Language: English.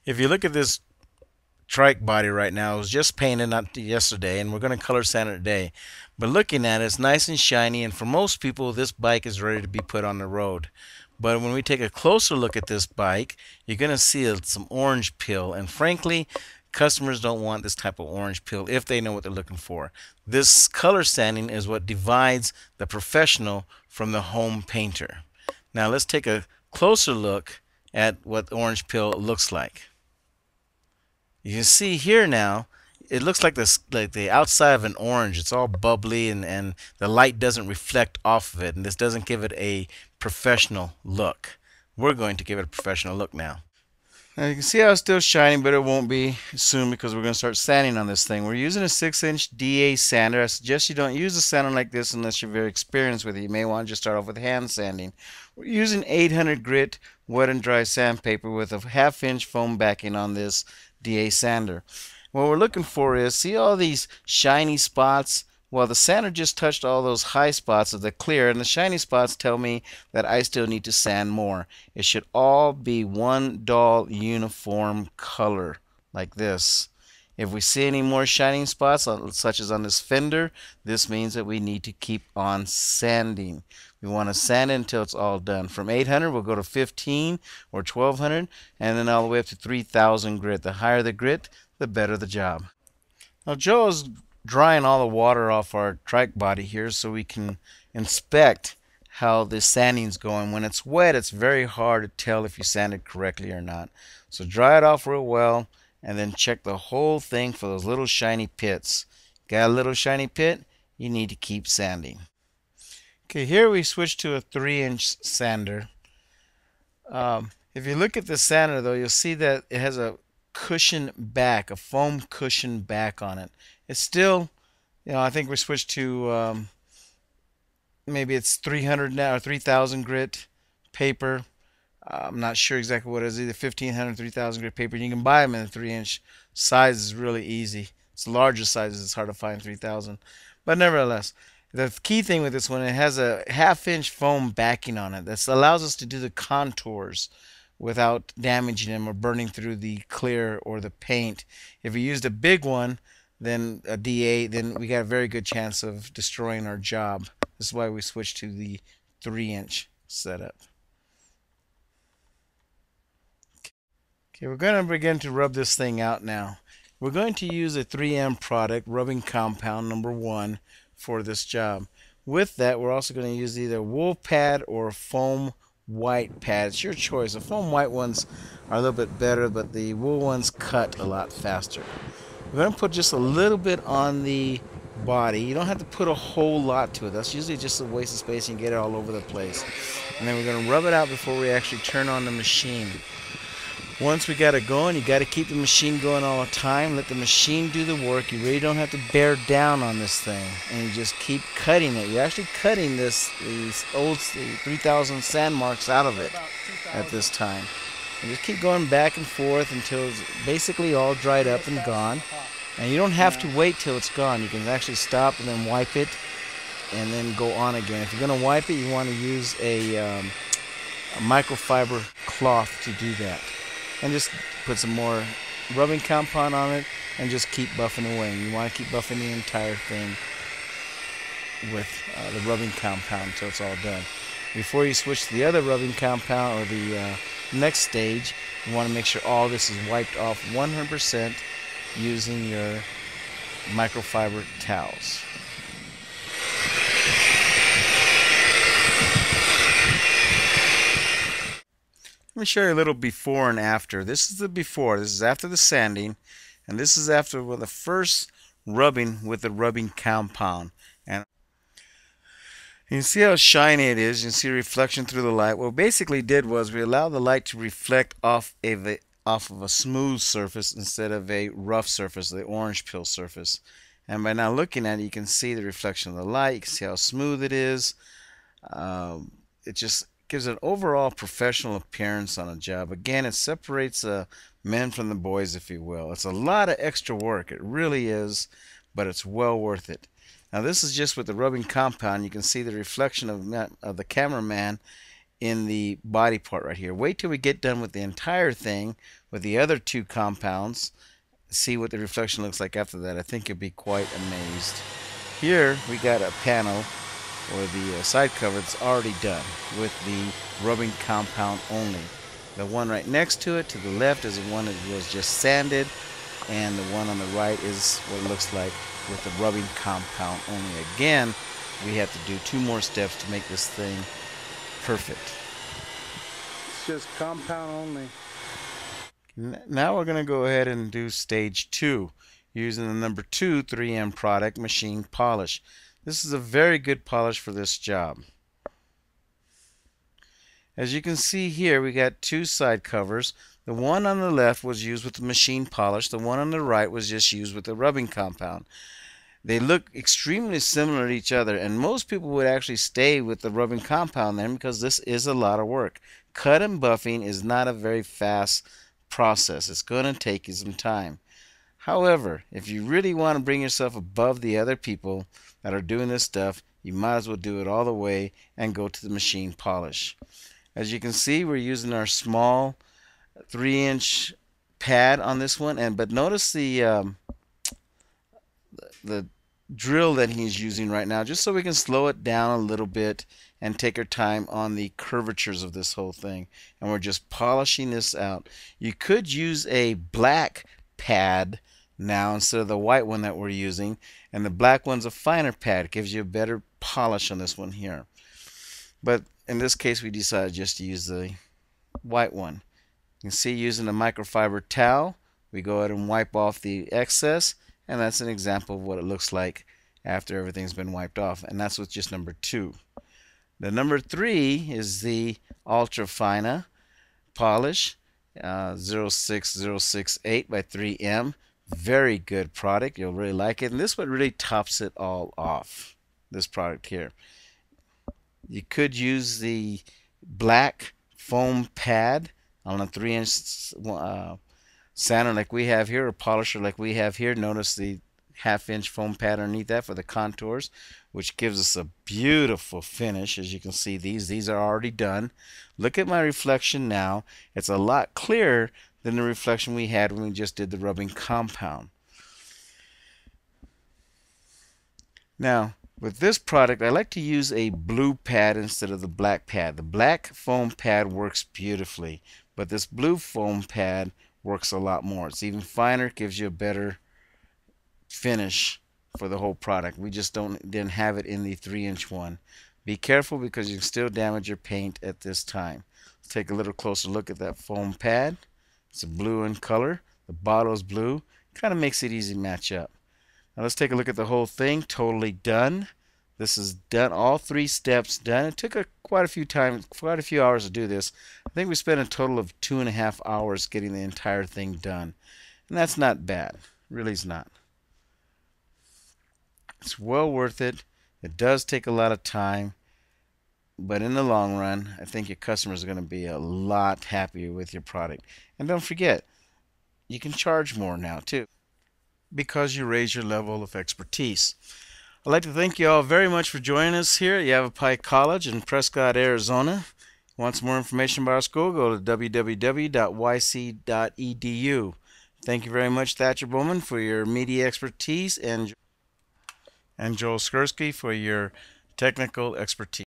If you look at this trike body right now, it was just painted not yesterday, and we're going to color sand it today. But looking at it, it's nice and shiny, and for most people, this bike is ready to be put on the road. But when we take a closer look at this bike, you're going to see some orange peel, and frankly, customers don't want this type of orange peel if they know what they're looking for. This color sanding is what divides the professional from the home painter. Now let's take a closer look at what orange peel looks like. You can see here now, it looks like this, like the outside of an orange. It's all bubbly, and the light doesn't reflect off of it, and this doesn't give it a professional look. We're going to give it a professional look now. Now you can see how it's still shining, but it won't be soon because we're going to start sanding on this thing. We're using a 6-inch DA sander. I suggest you don't use a sander like this unless you're very experienced with it. You may want to just start off with hand sanding. We're using 800 grit wet and dry sandpaper with a 1/2-inch foam backing on this DA sander. What we're looking for is, see all these shiny spots? Well, the sander just touched all those high spots of the clear, and the shiny spots tell me that I still need to sand more. It should all be one dull uniform color like this. If we see any more shining spots, such as on this fender, this means that we need to keep on sanding. We want to sand it until it's all done. From 800, we'll go to 15 or 1200, and then all the way up to 3000 grit. The higher the grit, the better the job. Now, Joe is drying all the water off our trike body here so we can inspect how the sanding's going. When it's wet, it's very hard to tell if you sanded correctly or not. So dry it off real well and then check the whole thing for those little shiny pits. Got a little shiny pit? You need to keep sanding. Okay, here we switch to a 3-inch sander. If you look at the sander though, you'll see that it has a cushion back, a foam cushion back on it. It's still, I think we switched to maybe it's 300 now or 3000 grit paper. I'm not sure exactly what it is, either 1500 or 3000 grit paper. You can buy them in the 3-inch size. Is really easy. It's the larger sizes, it's hard to find 3000. But nevertheless, the key thing with this one, it has a 1/2-inch foam backing on it. That allows us to do the contours without damaging them or burning through the clear or the paint. If we used a big one, then a DA, then we got a very good chance of destroying our job. This is why we switched to the 3-inch setup. Okay, we're going to begin to rub this thing out now. We're going to use a 3M product, rubbing compound number 1, for this job. With that, we're also going to use either wool pad or foam white pad. It's your choice. The foam white ones are a little bit better, but the wool ones cut a lot faster. We're going to put just a little bit on the body. You don't have to put a whole lot to it. That's usually just a waste of space and get it all over the place. And then we're going to rub it out before we actually turn on the machine. Once we got it going, you got to keep the machine going all the time. Let the machine do the work. You really don't have to bear down on this thing, and you just keep cutting it. You're actually cutting these old 3000 sand marks out of it at this time. And just keep going back and forth until it's basically all dried up and gone. And you don't have to wait till it's gone. You can actually stop and then wipe it and then go on again. If you're going to wipe it, you want to use a microfiber cloth to do that. And just put some more rubbing compound on it and just keep buffing away. You want to keep buffing the entire thing with the rubbing compound until it's all done. Before you switch to the other rubbing compound or the next stage, you want to make sure all this is wiped off 100% using your microfiber towels. Let me show you a little before and after. This is the before. This is after the sanding, and this is after the first rubbing with the rubbing compound. And you can see how shiny it is. You can see reflection through the light. What we basically did was we allowed the light to reflect off of a smooth surface instead of a rough surface, the orange peel surface. And by now looking at it, you can see the reflection of the light. You can see how smooth it is. It just gives an overall professional appearance on a job. Again, it separates men from the boys, if you will. It's a lot of extra work. It really is, but it's well worth it. Now this is just with the rubbing compound. You can see the reflection of the cameraman in the body part right here. Wait till we get done with the entire thing with the other two compounds. See what the reflection looks like after that. I think you'll be quite amazed. Here we got a panel or the side cover that's already done with the rubbing compound only. The one right next to it to the left is the one that was just sanded, and the one on the right is what it looks like with the rubbing compound only. Again, we have to do 2 more steps to make this thing perfect. It's just compound only. Now we're going to go ahead and do stage 2 using the number 2 3M product, machine polish. This is a very good polish for this job. As you can see here, we got 2 side covers. The one on the left was used with the machine polish. The one on the right was just used with the rubbing compound. They look extremely similar to each other, and most people would actually stay with the rubbing compound then because this is a lot of work. Cut and buffing is not a very fast process. It's going to take you some time. However, if you really want to bring yourself above the other people that are doing this stuff, you might as well do it all the way and go to the machine polish. As you can see, we're using our small 3-inch pad on this one, but notice the drill that he's using right now, just so we can slow it down a little bit and take our time on the curvatures of this whole thing. And we're just polishing this out. You could use a black pad now instead of the white one that we're using, and the black one's a finer pad. It gives you a better polish on this one here. But in this case, we decided just to use the white one. You can see using a microfiber towel, we go ahead and wipe off the excess, and that's an example of what it looks like after everything's been wiped off. And that's with just number 2. The number 3 is the Ultra Fina polish, 06068 by 3M. Very good product. You'll really like it. And this one really tops it all off, this product here. You could use the black foam pad on a 3-inch sander like we have here, or polisher like we have here. Notice the 1/2-inch foam pad underneath that for the contours, which gives us a beautiful finish. As you can see, these are already done. Look at my reflection now. It's a lot clearer than the reflection we had when we just did the rubbing compound. Now, with this product, I like to use a blue pad instead of the black pad. The black foam pad works beautifully, but this blue foam pad works a lot more. It's even finer, gives you a better finish for the whole product. We just didn't have it in the 3-inch one. Be careful because you can still damage your paint at this time. Let's take a little closer look at that foam pad. It's a blue in color. The bottle is blue. Kind of makes it easy to match up. Now let's take a look at the whole thing. Totally done. This is done. All 3 steps done. It took quite a few hours to do this. I think we spent a total of 2.5 hours getting the entire thing done, and that's not bad. Really is not. It's well worth it. It does take a lot of time, but in the long run, I think your customers are going to be a lot happier with your product. And don't forget, you can charge more now too, because you raise your level of expertise. I'd like to thank you all very much for joining us here at Yavapai College in Prescott, Arizona. Want some more information about our school? Go to www.yc.edu. Thank you very much, Thatcher Bowman, for your media expertise, and Joel Skursky for your technical expertise.